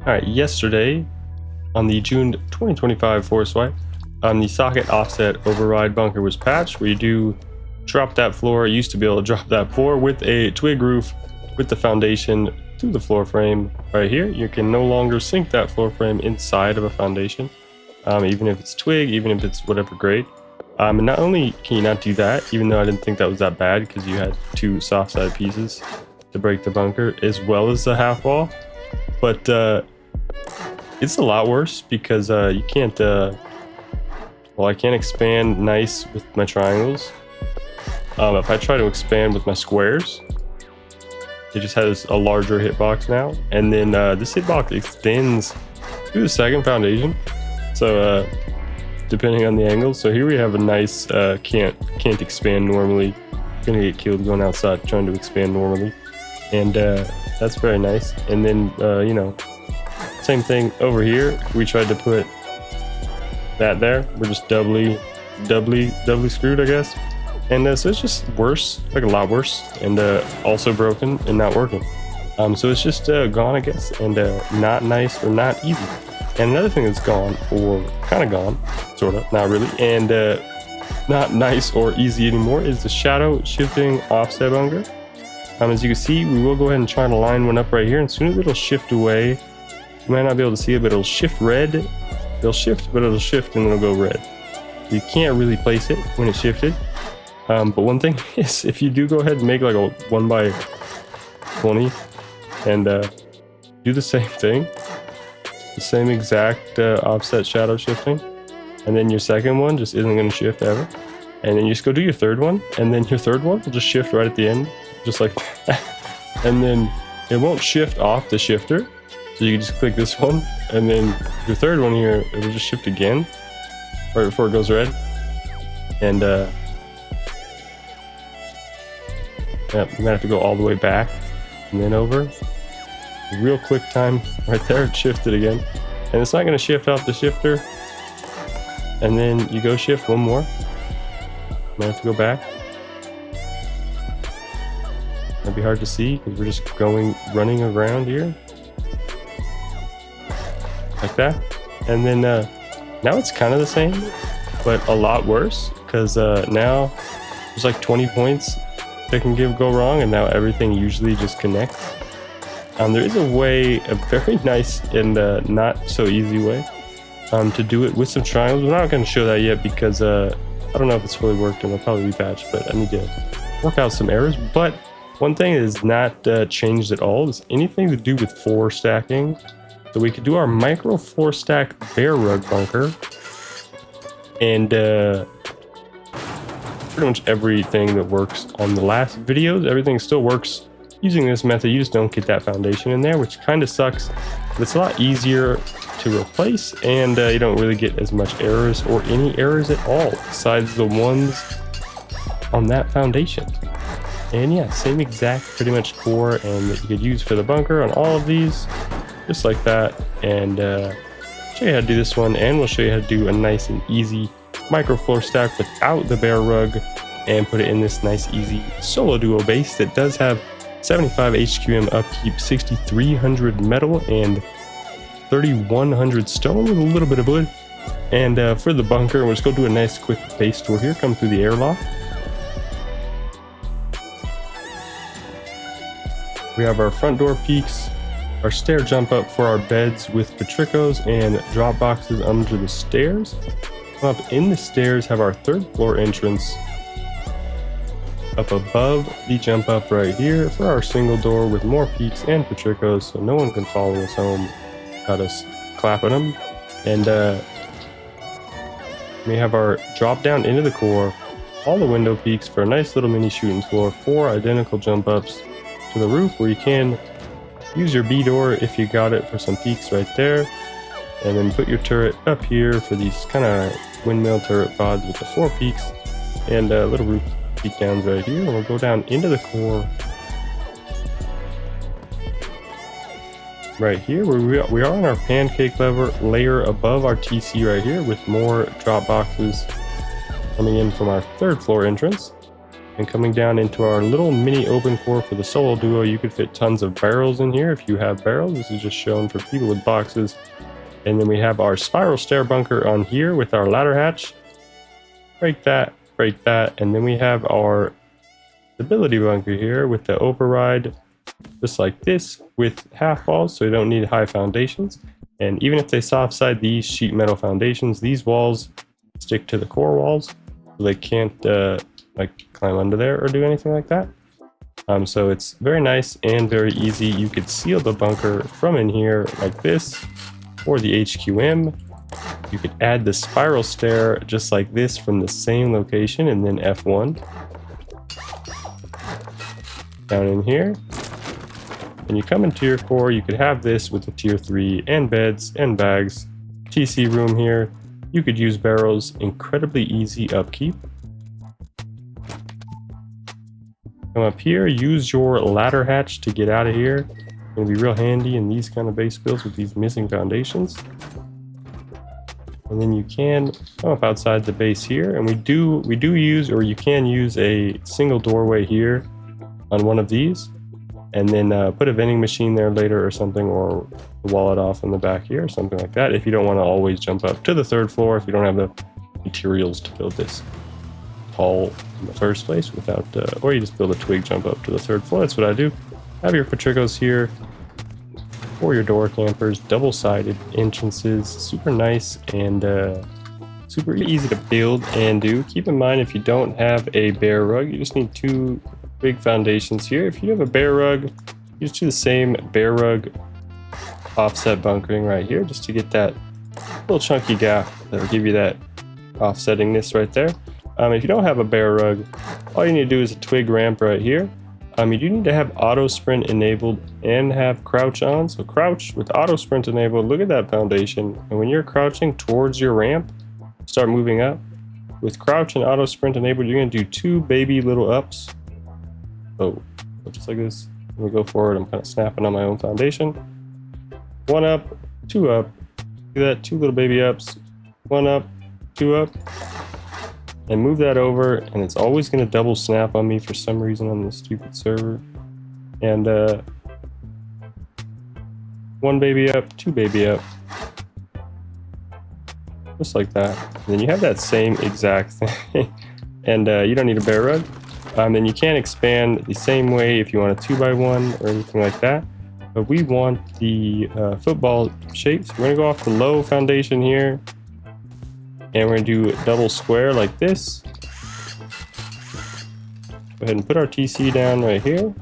Alright, yesterday on the June 2025 Forest Swipe, the socket offset override bunker was patched where you do drop that floor. You used to be able to drop that floor with a twig roof with the foundation through the floor frame right here. You can no longer sink that floor frame inside of a foundation, even if it's twig, even if it's whatever grade. And not only can you not do that, even though I didn't think that was that bad because you had two soft side pieces to break the bunker as well as the half wall, but it's a lot worse because you can't I can't expand nice with my triangles. If I try to expand with my squares, it just has a larger hitbox now, and then this hitbox extends through the second foundation, so depending on the angle. So here we have a nice can't expand normally, gonna get killed going outside trying to expand normally, and that's very nice. And then you know, same thing over here. We tried to put that there, we're just doubly screwed, I guess. And so it's just worse, like a lot worse, and also broken and not working. So it's just gone, I guess, and not nice or not easy. And another thing that's gone, or kind of gone, sort of, not really, and not nice or easy anymore, is the shadow shifting offset bunker. As you can see, we will go ahead and try to line one up right here, and as soon as it'll shift away, you might not be able to see it, but it'll shift red. It'll shift, but it'll shift and it'll go red. You can't really place it when it's shifted. But one thing is, if you do go ahead and make like a 1x20 and do the same thing, the same exact offset shadow shifting, and then your second one just isn't going to shift ever, and then you just go do your third one, and then your third one will just shift right at the end, just like that. And then it won't shift off the shifter, so you can just click this one, and then your third one here, it'll just shift again right before it goes red. And yeah, you might have to go all the way back and then over. Real quick time right there, it shifted again, and it's not going to shift off the shifter. And then you go shift one more, you might have to go back. Might be hard to see because we're just running around here like that. And then now it's kind of the same, but a lot worse, because now there's like 20 points that can go wrong, and now everything usually just connects. There is a way, a very nice and not so easy way to do it with some triangles. We're not going to show that yet because I don't know if it's fully worked, and it'll probably be patched, but I need to work out some errors. But one thing that is not changed at all is anything to do with floor stacking. So we could do our micro floor stack bear rug bunker, and pretty much everything that works on the last videos, everything still works using this method. You just don't get that foundation in there, which kind of sucks, but it's a lot easier to replace, and you don't really get as much errors or any errors at all besides the ones on that foundation. And yeah, same exact pretty much core, and that you could use for the bunker on all of these, just like that. And show you how to do this one, and we'll show you how to do a nice and easy micro floor stack without the bear rug, and put it in this nice easy solo duo base that does have 75 HQM upkeep, 6300 metal, and 3100 stone with a little bit of wood. And for the bunker, we'll just go do a nice quick base tour here. Come through the airlock. We have our front door peaks, our stair jump up for our beds with patricos and drop boxes under the stairs. Up in the stairs have our third floor entrance up above the jump up right here for our single door with more peaks and patricos, so no one can follow us home without us clapping them. And we have our drop down into the core, all the window peaks for a nice little mini shooting floor, 4 identical jump ups to the roof where you can use your B door if you got it for some peaks right there, and then put your turret up here for these kind of windmill turret pods with the 4 peaks and little roof peak downs right here. And we'll go down into the core right here where we are on our pancake layer above our TC right here, with more drop boxes coming in from our third floor entrance. And coming down into our little mini open core for the solo duo, you could fit tons of barrels in here if you have barrels. This is just shown for people with boxes. And then we have our spiral stair bunker on here with our ladder hatch. Break that, and then we have our stability bunker here with the override, just like this, with half walls, so you don't need high foundations. And even if they soft side these sheet metal foundations, these walls stick to the core walls, so they can't like climb under there or do anything like that. So it's very nice and very easy. You could seal the bunker from in here like this, or the HQM. You could add the spiral stair just like this from the same location, and then F1 down in here. When you come into your core, you could have this with the tier 3 and beds and bags. TC room here. You could use barrels, incredibly easy upkeep. Come up here, use your ladder hatch to get out of here. Gonna be real handy in these kind of base builds with these missing foundations. And then you can come up outside the base here, and we do use, or you can use, a single doorway here on one of these, and then put a vending machine there later or something, or wall it off in the back here or something like that, if you don't want to always jump up to the 3rd floor, if you don't have the materials to build this tall in the first place without, or you just build a twig jump up to the 3rd floor. That's what I do. Have your Patricos here for your door campers, double-sided entrances, super nice and super easy to build and do. Keep in mind, if you don't have a bear rug, you just need 2 big foundations here. If you have a bear rug, you just do the same bear rug offset bunkering right here, just to get that little chunky gap that will give you that offsettingness right there. If you don't have a bear rug, all you need to do is a twig ramp right here. You do need to have auto sprint enabled and have crouch on. So crouch with auto sprint enabled, look at that foundation. And when you're crouching towards your ramp, start moving up. With crouch and auto sprint enabled, you're going to do 2 baby little ups. So just like this. Let me go forward. I'm kind of snapping on my own foundation. 1 up, 2 up. Do that, 2 little baby ups. 1 up, 2 up. And move that over, and it's always going to double snap on me for some reason on this stupid server. And 1 baby up, 2 baby up. Just like that. And then you have that same exact thing. And you don't need a bear rug. Then you can expand the same way if you want a 2x1 or anything like that. But we want the football shape. So we're going to go off the low foundation here. And we're going to do a double square like this. Go ahead and put our TC down right here.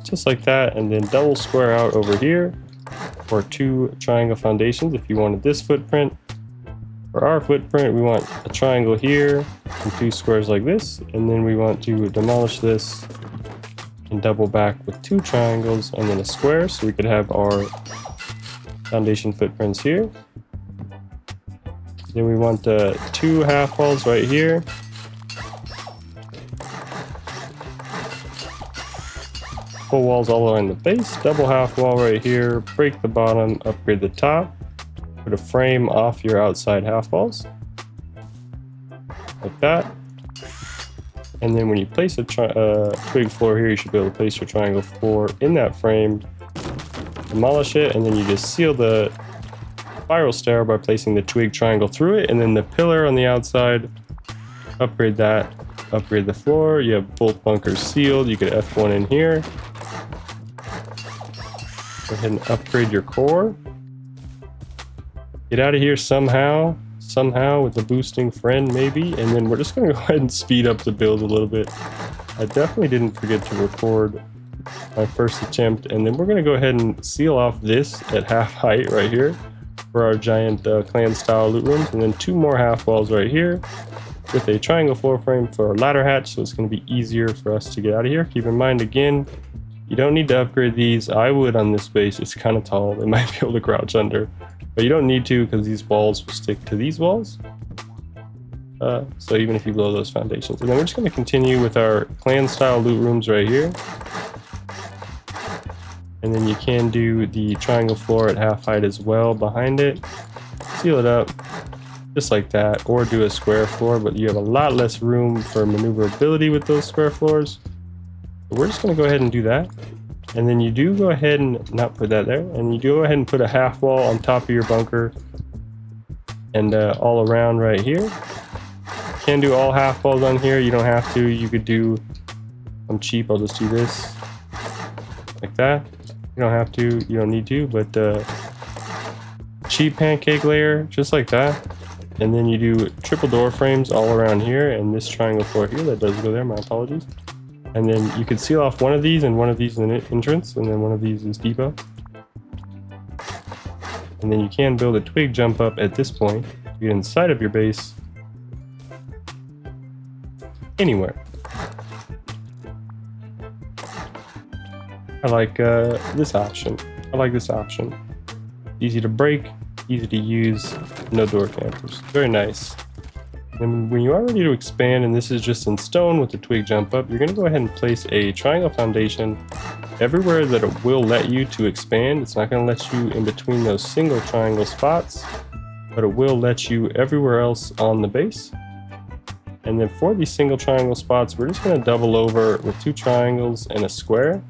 Just like that. And then double square out over here for 2 triangle foundations if you wanted this footprint. For our footprint, we want a triangle here and 2 squares like this. And then we want to demolish this and double back with 2 triangles and then a square, so we could have our foundation footprints here. Then we want 2 half walls right here. Full walls all along the base, double half wall right here, break the bottom, upgrade the top, put a frame off your outside half walls, like that. And then when you place a twig floor here, you should be able to place your triangle floor in that frame, demolish it, and then you just seal the spiral stair by placing the twig triangle through it, and then the pillar on the outside, upgrade that, upgrade the floor. You have both bunkers sealed. You could F1 in here. Go ahead and upgrade your core. Get out of here somehow with a boosting friend maybe, and then we're just going to go ahead and speed up the build a little bit. I definitely didn't forget to record my first attempt, and then we're going to go ahead and seal off this at half height right here for our giant clan style loot rooms, and then 2 more half walls right here with a triangle floor frame for our ladder hatch, so it's going to be easier for us to get out of here. Keep in mind, again, you don't need to upgrade these. I would on this base. It's kind of tall. They might be able to crouch under, but you don't need to because these walls will stick to these walls. So even if you blow those foundations. And then we're just going to continue with our clan style loot rooms right here. And then you can do the triangle floor at half height as well behind it. Seal it up just like that, or do a square floor, but you have a lot less room for maneuverability with those square floors. We're just going to go ahead and do that. And then you do go ahead and not put that there, and you do go ahead and put a half wall on top of your bunker and all around right here. You can do all half walls on here, you don't have to. You could do, I'm cheap, I'll just do this like that. You don't have to, you don't need to, but cheap pancake layer just like that. And then you do triple door frames all around here, and this triangle floor here that does go there, my apologies. And then you can seal off one of these, and one of these in the entrance, and then one of these is depot. And then you can build a twig jump up at this point to get inside of your base anywhere. I like this option. I like this option. Easy to break, easy to use, no door campers. Very nice. And when you are ready to expand, and this is just in stone with the twig jump up, you're going to go ahead and place a triangle foundation everywhere that it will let you to expand. It's not going to let you in between those single triangle spots, but it will let you everywhere else on the base. And then for these single triangle spots, we're just going to double over with 2 triangles and a square.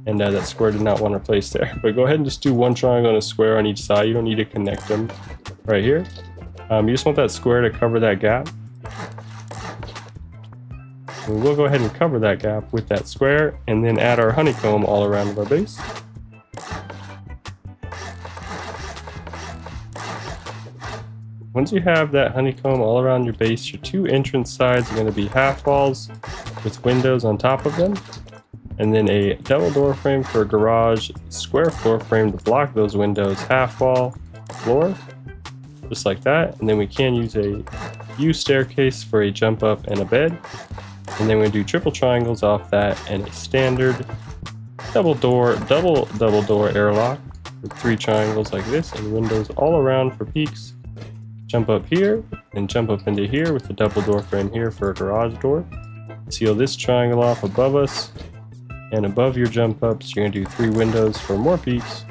And that square did not want to place there. But go ahead and just do 1 triangle and a square on each side. You don't need to connect them right here. You just want that square to cover that gap. And we'll go ahead and cover that gap with that square, and then add our honeycomb all around our base. Once you have that honeycomb all around your base, your 2 entrance sides are going to be half walls with windows on top of them. And then a double door frame for a garage, square floor frame to block those windows, half wall floor, just like that. And then we can use a U staircase for a jump up and a bed. And then we do triple triangles off that and a standard double door airlock with 3 triangles like this and windows all around for peaks. Jump up here and jump up into here with the double door frame here for a garage door. Seal this triangle off above us. And above your jump ups, you're going to do 3 windows for more peaks.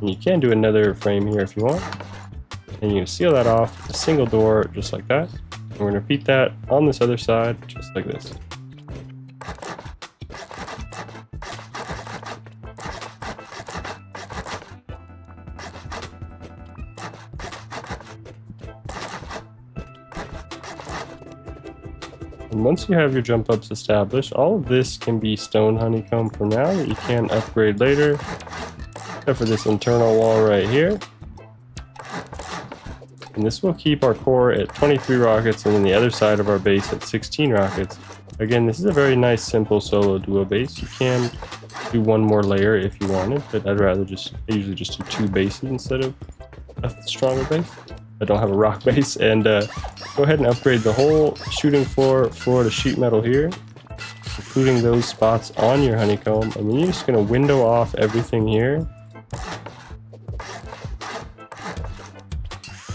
And you can do another frame here if you want. And you seal that off with a single door just like that. And we're going to repeat that on this other side just like this. And once you have your jump ups established, all of this can be stone honeycomb for now that you can upgrade later, except for this internal wall right here. And this will keep our core at 23 rockets, and then the other side of our base at 16 rockets. Again, this is a very nice simple solo duo base. You can do 1 more layer if you wanted, but I'd rather I usually just do 2 bases instead of a stronger base. I don't have a rock base. And go ahead and upgrade the whole shooting floor to sheet metal here, including those spots on your honeycomb. And then you're just going to window off everything here.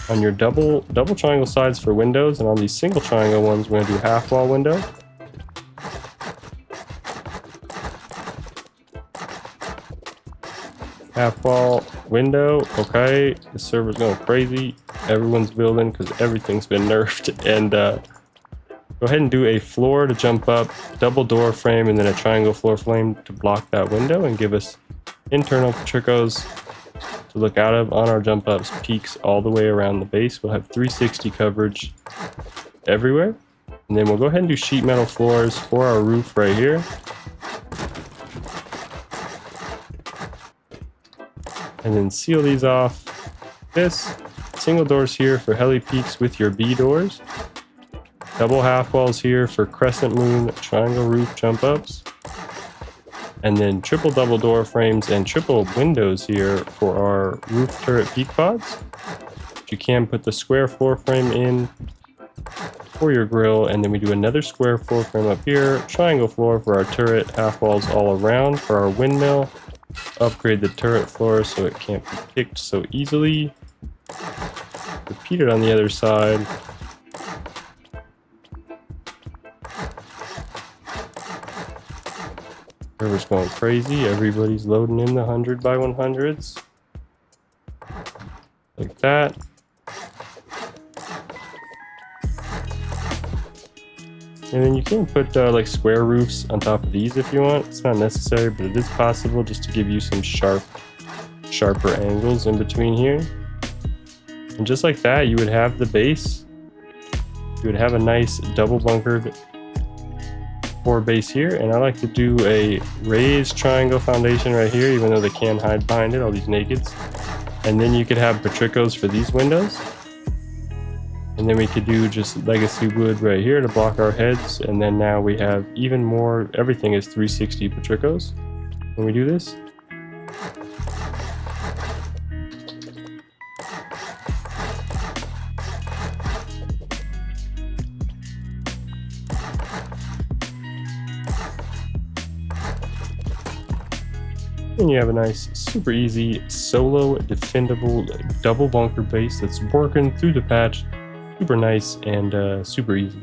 On your double triangle sides for windows, and on these single triangle ones, we're going to do half wall window. Half wall window. Okay, the server's going crazy. Everyone's building because everything's been nerfed. And go ahead and do a floor to jump up, double door frame, and then a triangle floor frame to block that window and give us internal patricos to look out of on our jump ups, peaks all the way around the base. We'll have 360 coverage everywhere. And then we'll go ahead and do sheet metal floors for our roof right here. And then seal these off. This single doors here for heli peaks with your B doors. Double half walls here for crescent moon triangle roof jump ups. And then triple double door frames and triple windows here for our roof turret peak pods. You can put the square floor frame in for your grill, and then we do another square floor frame up here, triangle floor for our turret, half walls all around for our windmill. Upgrade the turret floor so it can't be picked so easily. Repeat it on the other side. Server's going crazy. Everybody's loading in the 100 by 100s. Like that. And then you can put like square roofs on top of these if you want. It's not necessary, but it is possible just to give you some sharper angles in between here. And just like that, you would have the base. You would have a nice double bunkered floor base here. And I like to do a raised triangle foundation right here, even though they can hide behind it, all these nakeds. And then you could have Petrichos for these windows. And then we could do just legacy wood right here to block our heads. And then now we have even more, everything is 360 Petrichos when we do this. And you have a nice, super easy, solo, defendable, double bunker base that's working through the patch. Super nice and super easy.